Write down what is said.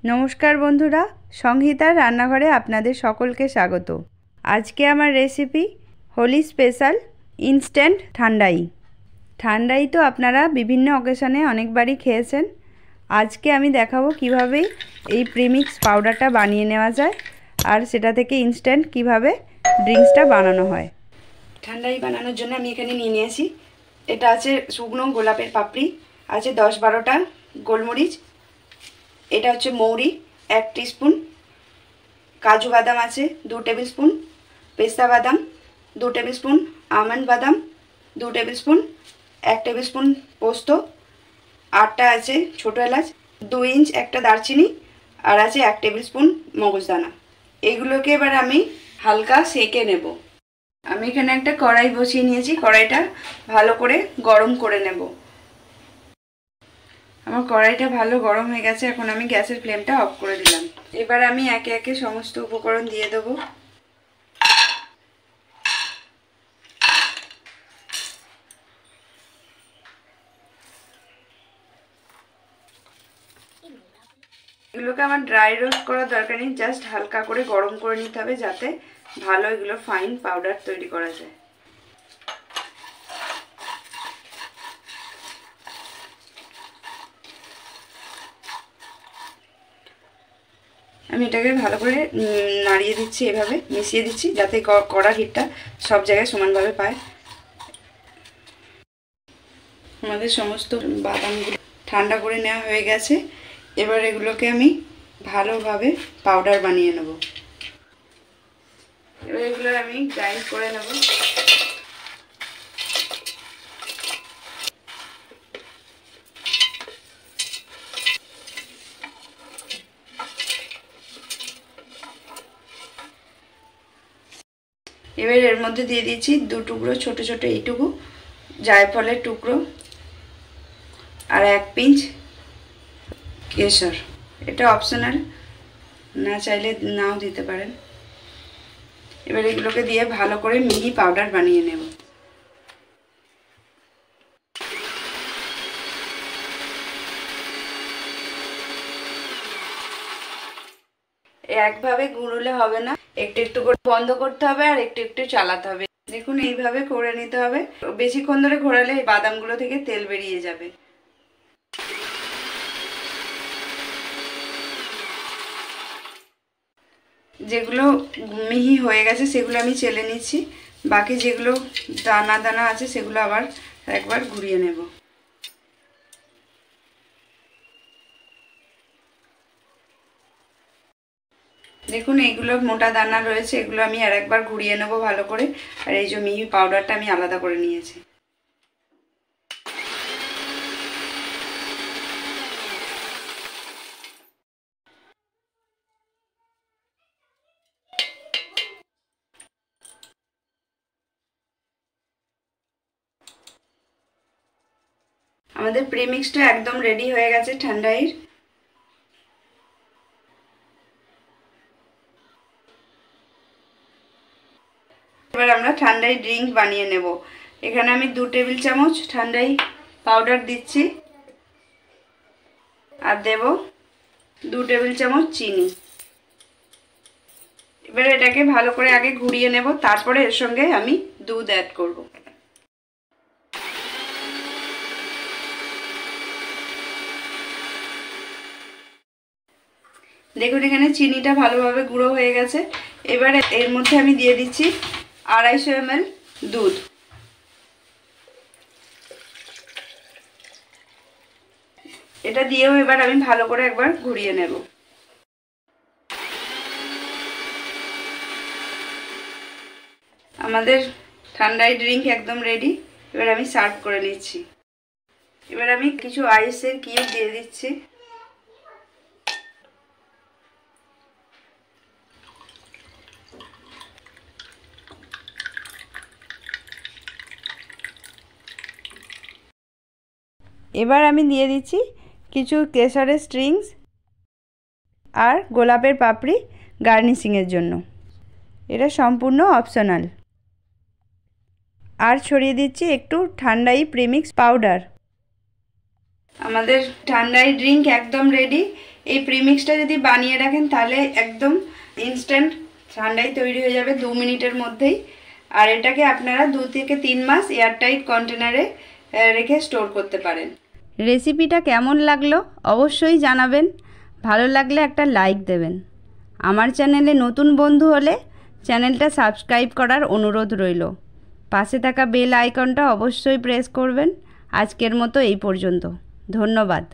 নমস্কার বন্ধুরা, সংহিতার রান্নাঘরে আপনাদের সকলকে স্বাগত। আজকে আমার রেসিপি হোলি স্পেশাল ইনস্ট্যান্ট ঠান্ডাই। ঠান্ডাই তো আপনারা বিভিন্ন অকেশনে অনেকবারই খেয়েছেন। আজকে আমি দেখাবো কিভাবে এই প্রিমিক্স পাউডারটা বানিয়ে নেওয়া যায় আর সেটা থেকে ইনস্ট্যান্ট কিভাবে ড্রিঙ্কসটা বানানো হয়। ঠান্ডাই বানানোর জন্য আমি এখানে নিয়ে নিয়েছি, এটা আছে শুকনো গোলাপের পাপড়ি, আছে 10-12টা গোলমরিচ, এটা হচ্ছে মৌরি 1 টিস্পুন, কাজু বাদাম আছে 2 টেবিল স্পুন, পেস্তা বাদাম 2 টেবিল স্পুন, আমন্ড বাদাম 2 টেবিল স্পুন, 1 টেবিল স্পুন পোস্ত, 8টা আছে ছোটো এলাচ, 2 ইঞ্চ একটা দারচিনি, আর আছে 1 টেবিল স্পুন মগজদানা। এইগুলোকে এবার আমি হালকা সেঁকে নেব। আমি এখানে একটা কড়াই বসিয়ে নিয়েছি, কড়াইটা ভালো করে গরম করে নেব। আমার কড়াইটা ভালো গরম হয়ে গেছে, এখন আমি গ্যাসের ফ্লেমটা অফ করে দিলাম। এবার আমি একে একে সমস্ত উপকরণ দিয়ে দেব। এগুলোকে আমার ড্রাই রোস্ট করার দরকার নেই, জাস্ট হালকা করে গরম করে নিতে হবে যাতে ভালো এগুলো ফাইন পাউডার তৈরি করা যায়। আমি এটাকে ভালো করে নাড়িয়ে দিচ্ছি, এভাবে মিশিয়ে দিচ্ছি যাতে কড়ার হিটটা সব জায়গায় সমানভাবে পায়। আমাদের সমস্ত বাদামগুলো ঠান্ডা করে নেওয়া হয়ে গেছে, এবার এগুলোকে আমি ভালোভাবে পাউডার বানিয়ে নেব। এবার এগুলো আমি গ্রাইন্ড করে নেব। এবার এর মধ্যে দিয়ে দিচ্ছি 2 টুকরো ছোট ছোট এইটুকু জায়ফলের টুকরো আর 1 পিঞ্চ কেশর। এটা অপশনাল, না চাইলে নাও দিতে পারেন। এবার এগুলোকে দিয়ে ভালো করে মিহি পাউডার বানিয়ে নেব। একভাবে গুঁড়োলে হবে না, একটু একটু করে বন্ধ করতে হবে আর একটু একটু চালাতে হবে। দেখুন এইভাবে করে নিতে হবে, বেশিক্ষণ ধরে ঘোরালে বাদামগুলো থেকে তেল বেরিয়ে যাবে। যেগুলো মিহি হয়ে গেছে সেগুলো আমি চেলে নিচ্ছি, বাকি যেগুলো দানা দানা আছে সেগুলো আবার একবার ঘুরিয়ে নেব। দেখুন এইগুলো মোটা দানা রয়েছে, এগুলো আমি আর একবার ঘুরিয়ে নেব ভালো করে। আর এই যে মিহি পাউডারটা আমি আলাদা করে নিয়েছি। আমাদের প্রিমিক্সটা একদম রেডি হয়ে গেছে ঠান্ডাইয়ের। এবার আমরা ঠান্ডাই ড্রিঙ্ক বানিয়ে নেব। এখানে আমি 2 টেবিল চামচ ঠান্ডাই পাউডার দিচ্ছি আর দেব 2 টেবিল চামচ চিনি। এবার এটাকে ভালো করে আগে ঘুরিয়ে নেব, তারপরে এর সঙ্গে আমি দুধ অ্যাড করব। দেখুন এখানে চিনিটা ভালোভাবে গুঁড়ো হয়ে গেছে। এবার এর মধ্যে আমি দিয়ে দিচ্ছি 250 ml দুধ। এটা দিয়েও এবার আমি ভালো করে একবার ঘুরিয়ে নেব। আমাদের ঠান্ডাই ড্রিঙ্ক একদম রেডি। এবার আমি সার্ভ করে নিচ্ছি। এবার আমি কিছু আইসের কিউব দিয়ে দিচ্ছি। এবার আমি দিয়ে দিচ্ছি কিছু কেশরের স্ট্রিংস আর গোলাপের পাপড়ি গার্নিশিংয়ের জন্য। এটা সম্পূর্ণ অপশনাল। আর ছড়িয়ে দিচ্ছি একটু ঠান্ডাই প্রিমিক্স পাউডার। আমাদের ঠান্ডাই ড্রিঙ্ক একদম রেডি। এই প্রিমিক্সটা যদি বানিয়ে রাখেন তাহলে একদম ইনস্ট্যান্ট ঠান্ডাই তৈরি হয়ে যাবে 2 মিনিটের মধ্যেই। আর এটাকে আপনারা 2 থেকে 3 মাস এয়ারটাইট কন্টেনারে রেখে স্টোর করতে পারেন। রেসিপিটা কেমন লাগলো অবশ্যই জানাবেন। ভালো লাগলে একটা লাইক দেবেন। আমার চ্যানেলে নতুন বন্ধু হলে চ্যানেলটা সাবস্ক্রাইব করার অনুরোধ রইল। পাশে থাকা বেল আইকনটা অবশ্যই প্রেস করবেন। আজকের মতো এই পর্যন্ত। ধন্যবাদ।